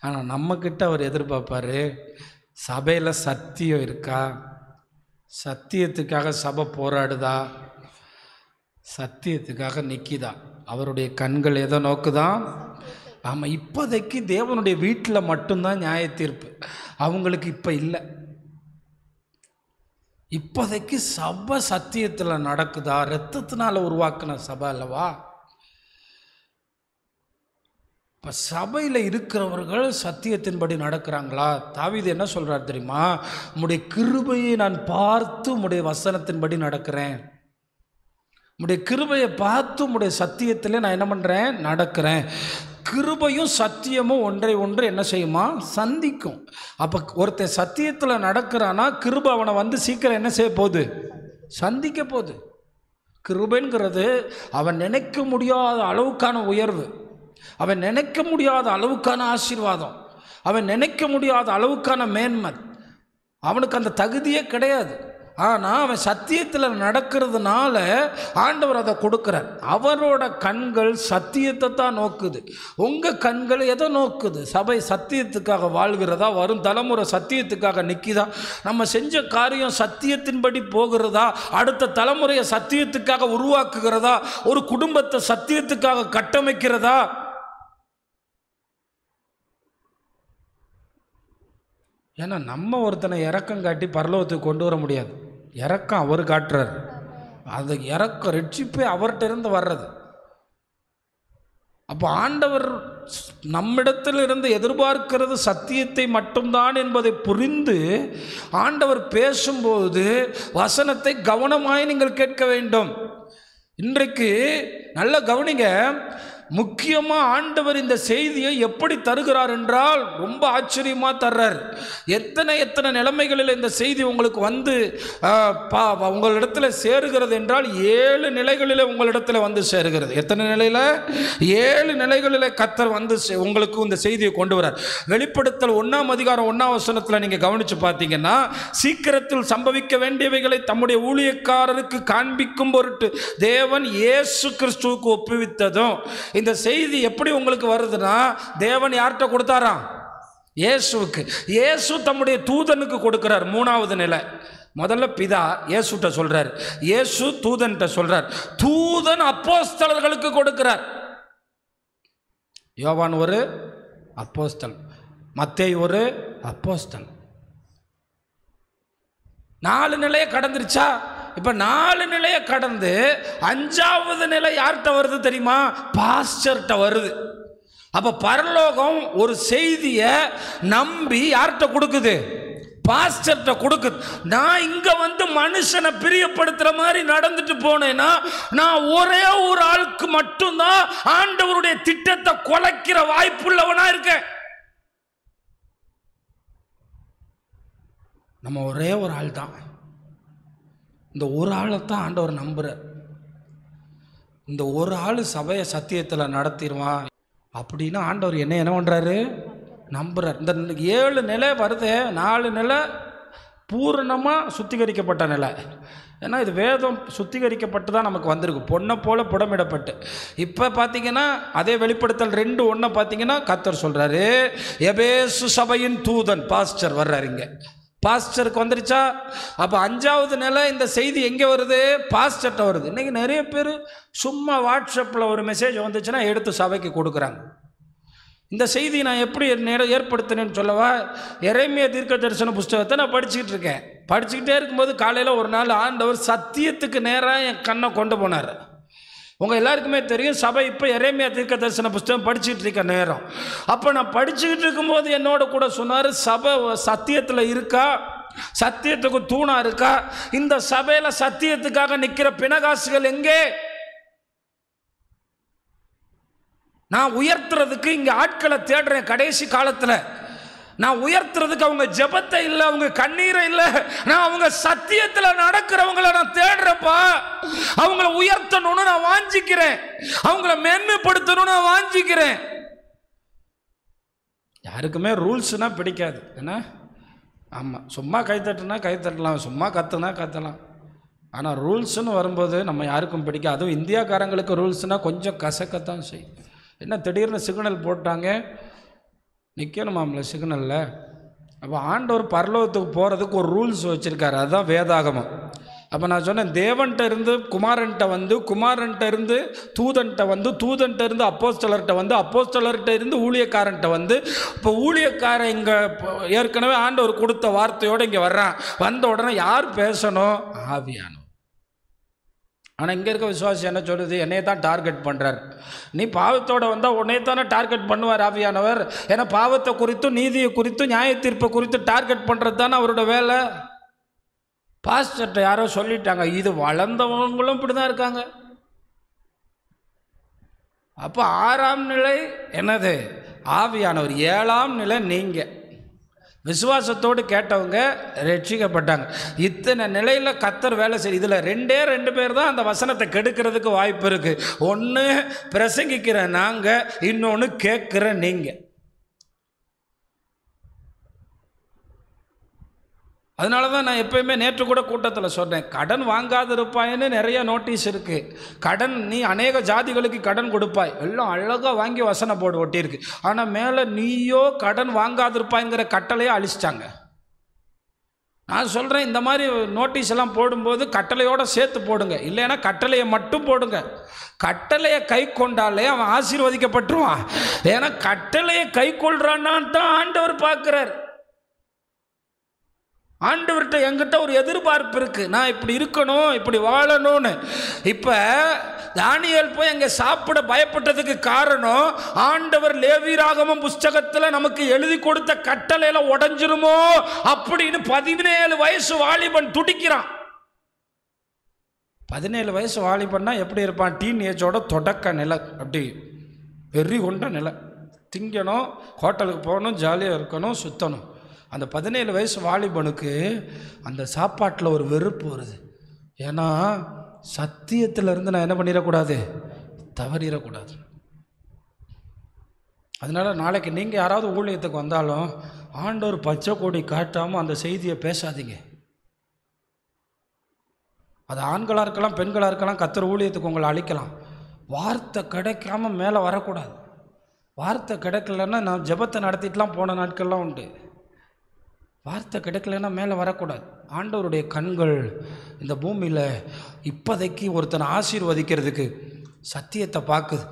ஆனால் நம்மக்கிட்ட அவர் எதிர்பார்ப்பார், சபையில் சத்தியம் இருக்கா, சத்தியத்துக்காக சபை போராடுதா, சத்தியத்துக்காக நிற்கிதா. அவருடைய கண்கள் எதை நோக்குதான்? ஆமாம், இப்போதைக்கு தேவனுடைய வீட்டில் மட்டும்தான் நியாய தீர்ப்பு, அவங்களுக்கு இப்போ இல்லை. இப்போதைக்கு சபை சத்தியத்தில் நடக்குதா? இரத்தத்தினால் உருவாக்கின சபை அல்லவா? இப்போ சபையில் இருக்கிறவர்கள் சத்தியத்தின்படி நடக்கிறாங்களா? தாவீது என்ன சொல்கிறார் தெரியுமா? உம்முடைய கிருபையை நான் பார்த்து உம்முடைய வசனத்தின்படி நடக்கிறேன், உம்முடைய கிருபையை பார்த்து உம்முடைய சத்தியத்தில் நான் என்ன பண்ணுறேன்? நடக்கிறேன். கிருபையும் சத்தியமும் ஒன்றை ஒன்று என்ன செய்யுமா? சந்திக்கும். அப்போ ஒருத்தர் சத்தியத்தில் நடக்கிறான்னா கிருபை அவனை வந்து சீக்கிரம் என்ன செய்ய போகுது? சந்திக்க போகுது. கிருபைங்கிறது அவன் நினைக்க முடியாத அளவுக்கான உயர்வு, அவன் நினைக்க முடியாத அளவுக்கான ஆசீர்வாதம், அவன் நினைக்க முடியாத அளவுக்கான மேன்மை. அவனுக்கு அந்த தகுதியே கிடையாது. ஆனால் அவன் சத்தியத்தில் நடக்கிறதுனால ஆண்டவர் அதை கொடுக்குறார். அவரோட கண்கள் சத்தியத்தை தான் நோக்குது. உங்கள் கண்கள் எதை நோக்குது? சபை சத்தியத்துக்காக வாழ்கிறதா? வரும் தலைமுறை சத்தியத்துக்காக நிற்கிதா? நம்ம செஞ்ச காரியம் சத்தியத்தின்படி போகிறதா? அடுத்த தலைமுறையை சத்தியத்துக்காக உருவாக்குகிறதா? ஒரு குடும்பத்தை சத்தியத்துக்காக கட்டமைக்கிறதா? ஏன்னா நம்ம ஒருத்தனை இறக்கம் காட்டி பரலோகத்துக்கு கொண்டு வர முடியாது. இறக்கம் அவர் காட்டுறார். அந்த இறக்கம் ரட்சிப்பே அவர்கிட்ட இருந்து வர்றது. அப்போ ஆண்டவர் நம்மிடத்தில் இருந்து எதிர்பார்க்கிறது சத்தியத்தை மட்டும்தான் என்பதை புரிந்து ஆண்டவர் பேசும்போது வசனத்தை கவனமாய் நீங்கள் கேட்க வேண்டும். இன்றைக்கு நல்ல கவனிங்க. முக்கியமாக ஆண்டவர் இந்த செய்தியை எப்படி தருகிறார் என்றால் ரொம்ப ஆச்சரியமாக தர்றார். எத்தனை நிலைமைகளில் இந்த செய்தி உங்களுக்கு வந்து உங்களிடத்தில் சேருகிறது என்றால் 7 நிலைகளில் உங்களிடத்தில் வந்து சேருகிறது. எத்தனை நிலையில்? 7 நிலைகளில் கர்த்தர் வந்து உங்களுக்கு இந்த செய்தியை கொண்டு வரார். வெளிப்படுத்தல் 1ஆம் அதிகாரம் 1ஆம் வசனத்தில் நீங்கள் கவனித்து பார்த்தீங்கன்னா, சீக்கிரத்தில் சம்பவிக்க வேண்டியவைகளை தம்முடைய ஊழியக்காரருக்கு காண்பிக்கும் பொருட்டு தேவன் இயேசு கிறிஸ்துவுக்கு ஒப்புவித்ததும். இந்த செய்தி எப்படி உங்களுக்கு வருதுன்னா, தேவன் யார்கிட்ட கொடுத்தாராம்? இயேசுவுக்கு. இயேசு தம்முடைய தூதனுக்கு கொடுக்கிறார். 3வது நிலை. முதல்ல பிதா இயேசுட்ட சொல்றார், இயேசு தூதன்கிட்ட சொல்றார், தூதன் அப்போஸ்தலர்களுக்கு கொடுக்கிறார். யோவான் ஒரு அப்போஸ்தல், மத்தேயு ஒரு அப்போஸ்தல். 4 நிலையை கடந்துருச்சா? இப்போ 4 நிலையை கடந்து 5வது நிலை யார்கிட்ட வருது தெரியுமா? பாஸ்டர்கிட்ட வருது. அப்போ பரலோகம் ஒரு செய்தியை நம்பி யார்கிட்ட கொடுக்குது? பாஸ்டர்கிட்ட கொடுக்குது. நான் இங்கே வந்து மனுஷனை பிரியப்படுத்துகிற மாதிரி நடந்துட்டு போனேன்னா நான் ஒரே ஒரு ஆளுக்கு மட்டும்தான் ஆண்டவருடைய திட்டத்தை குலைக்கிற வாய்ப்புள்ளவனா இருக்கேன். நம்ம ஒரே ஒரு ஆள் தான். இந்த ஒரு ஆளை தான் ஆண்டவர் நம்புகிறார். இந்த ஒரு ஆள் சபையை சத்தியத்தில் நடத்திடுவான் அப்படின்னா ஆண்டவர் என்ன பண்ணுறாரு? நம்புகிறார். இந்த 7 நிலை வருது. 4 நிலை பூரணமாக சுத்திகரிக்கப்பட்ட நிலை. ஏன்னா இது வேதம் சுத்திகரிக்கப்பட்டு தான் நமக்கு வந்திருக்கு, பொண்ணை போல புடமிடப்பட்டு. இப்போ பார்த்தீங்கன்னா அதே வெளிப்படுத்தல் 2:1 பார்த்தீங்கன்னா கர்த்தர் சொல்கிறாரு, எபேசு சபையின் தூதன் பாஸ்டர் வர்றாரு. இங்கே பாஸ்டருக்கு வந்துருச்சா? அப்போ 5வது நிலை இந்த செய்தி எங்கே வருது? பாஸ்டர்கிட்ட வருது. இன்றைக்கி நிறைய பேர் சும்மா வாட்ஸ்அப்பில் ஒரு மெசேஜ் வந்துச்சுன்னா எடுத்து சபைக்கு கொடுக்குறாங்க. இந்த செய்தி நான் எப்படி ஏற்படுத்தினேன்னு சொல்லவா? எரேமியா தீர்க்க தரிசன புஸ்தகத்தை நான் படிச்சுக்கிட்டு இருக்கேன். படிச்சுக்கிட்டே இருக்கும்போது காலையில் ஒரு நாள் ஆண்டவர் சத்தியத்துக்கு நேராக என் கண்ணை கொண்டு போனார். உங்கள் எல்லாருக்குமே தெரியும், சபை இப்போ எரேமியா தீர்க்க தரிசன புஸ்தகம் படிச்சுக்கிட்டு இருக்க நேரம். அப்போ நான் படிச்சுக்கிட்டு இருக்கும்போது என்னோட கூட சொன்னார், சபை சத்தியத்தில் இருக்கா? சத்தியத்துக்கு தூணா இருக்கா? இந்த சபையில் சத்தியத்துக்காக நிற்கிற பிணகாசுகள் எங்கே? நான் உயர்த்துறதுக்கு இங்கே ஆட்களை தேடுறேன். கடைசி காலத்தில் நான் உயர்த்துறதுக்கு அவங்க ஜெபத்தை இல்லை, அவங்க கண்ணீரை இல்லை, நான் அவங்க சத்தியத்தில் நடக்கிறவங்களை நான் தேடுறப்பா. அவங்கள உயர்த்தணும்னு நான் வாஞ்சிக்கிறேன், அவங்கள மேன்மைப்படுத்தணும்னு நான் வாஞ்சிக்கிறேன். யாருக்குமே ரூல்ஸ்னால் பிடிக்காது. என்ன? ஆமாம், சும்மா கைத்தட்டுனா கைத்தட்டலாம், சும்மா கத்துனா கத்தலாம். ஆனால் ரூல்ஸ்னு வரும்போது நம்ம யாருக்கும் பிடிக்காது. அதுவும் இந்தியாக்காரங்களுக்கு ரூல்ஸ்னால் கொஞ்சம் கசக்கத்தான் செய்யும். என்ன திடீர்னு சிக்னல் போட்டாங்க, நிற்கணுமாம்ல சிக்னலில். அப்போ ஆண்டவர் பரலோகத்துக்கு போகிறதுக்கு ஒரு ரூல்ஸ் வச்சுருக்காரு, அதுதான் வேதாகமம். அப்போ நான் சொன்னேன், தேவன்கிட்ட இருந்து குமாரன்ட்ட வந்து, குமாரன்ட்ட இருந்து தூதன்ட்ட வந்து, தூதன்ட்ட இருந்து அப்போஸ்தலர்கிட்ட வந்து, அப்போஸ்தலர்கிட்ட இருந்து ஊழியக்காரன்ட்ட வந்து, இப்போ ஊழியக்காரன் இங்கே ஏற்கனவே ஆண்டவர் கொடுத்த வார்த்தையோடு இங்கே வர்றான். வந்த உடனே யார் பேசணும்? ஆவியானவர். ஆனால் இங்கே இருக்க விசுவாசி என்ன சொல்லுது? என்னையை தான் டார்கெட் பண்ணுறார். நீ பாவத்தோடு வந்தால் உன்னையை தானே டார்கெட் பண்ணுவார் ஆவியானவர். ஏன்னா பாவத்தை குறித்தும் நீதியை குறித்தும் நியாய தீர்ப்பை குறித்து டார்கெட் பண்ணுறது தானே அவரோட வேலை. பாஸ்டர்கிட்ட யாரோ சொல்லிட்டாங்க, இது வளர்ந்தவங்களும் இப்படி தான் இருக்காங்க. அப்போ 6ஆம் நிலை என்னது? ஆவியானவர். 7ஆம் நிலை நீங்கள் விசுவாசத்தோடு கேட்டவங்க ரட்சிக்கப்பட்டாங்க. இத்தனை நிலையில் கர்த்தர் வேலை செய்ய. இதில் 2 பேர் தான் அந்த வசனத்தை கெடுக்கிறதுக்கு வாய்ப்பு இருக்குது. ஒன்று பிரசங்கிக்கிற நாங்கள், இன்னொன்று கேட்குற நீங்கள். அதனால தான் நான் எப்பயுமே நேற்று கூட கூட்டத்தில் சொன்னேன், கடன் வாங்காது இருப்பாயின்னு நிறைய நோட்டீஸ் இருக்குது. கடன் நீ அநேக ஜாதிகளுக்கு கடன் கொடுப்பாய், எல்லாம் அழகாக வாங்கி வசனம் போடு ஒட்டியிருக்கு. ஆனால் மேலே நீயோ கடன் வாங்காது இருப்பாய்ங்கிற கட்டளையை அழிச்சிட்டாங்க. நான் சொல்கிறேன், இந்த மாதிரி நோட்டீஸ் எல்லாம் போடும்போது கட்டளையோடு சேர்த்து போடுங்க, இல்லைன்னா கட்டளையை மட்டும் போடுங்க. கட்டளையை கை கொண்டாலே அவன் ஆசீர்வதிக்கப்பட்டுருவான். ஏன்னா கட்டளையை கை கொள்றான்னு தான் ஆண்டவர் பார்க்குறார். ஆண்டவர்கிட்ட என்கிட்ட ஒரு எதிர்பார்ப்பு இருக்குது, நான் இப்படி இருக்கணும், இப்படி வாழணும்னு. இப்போ தானியேல் போய் அங்கே சாப்பிட பயப்பட்டதுக்கு காரணம், ஆண்டவர் லேவியராகமம் புஸ்தகத்தில் நமக்கு எழுதி கொடுத்த கட்டளையில உடைஞ்சிருமோ அப்படின்னு 17 வயசு வாலிபன் துடிக்கிறான். 17 வயசு வாலிபன்னா எப்படி இருப்பான்? டீன் ஏஜோட தொடக்க நிலை, அப்படி வெறி கொண்ட நிலை. திங்கணும், ஹோட்டலுக்கு போகணும், ஜாலியாக இருக்கணும், சுற்றணும். அந்த 17 வயசு வாலிபனுக்கு அந்த சாப்பாட்டில் ஒரு வெறுப்பு வருது. ஏன்னா சத்தியத்திலிருந்து நான் என்ன பண்ணிடக்கூடாது? தவறிடக்கூடாது. அதனால் நாளைக்கு நீங்கள் யாராவது ஊழியத்துக்கு வந்தாலும் ஆண்டவர் பச்சை கொடி காட்டாமல் அந்த செய்தியை பேசாதீங்க. அது ஆண்களாக இருக்கலாம், பெண்களாக இருக்கலாம், கர்த்தர் ஊழியத்துக்கு உங்களை அழிக்கலாம். வார்த்தை கிடைக்காம மேலே வரக்கூடாது. வார்த்தை கிடைக்கலன்னா நான் ஜெபத்தை நடத்திட்டுலாம் போன நாட்கள்லாம் உண்டு. வார்த்தை கிடைக்கலன்னா மேலே வரக்கூடாது. ஆண்டவருடைய கண்கள் இந்த பூமியில் இப்போதைக்கு ஒருத்தனை ஆசீர்வதிக்கிறதுக்கு சத்தியத்தை பார்க்குது.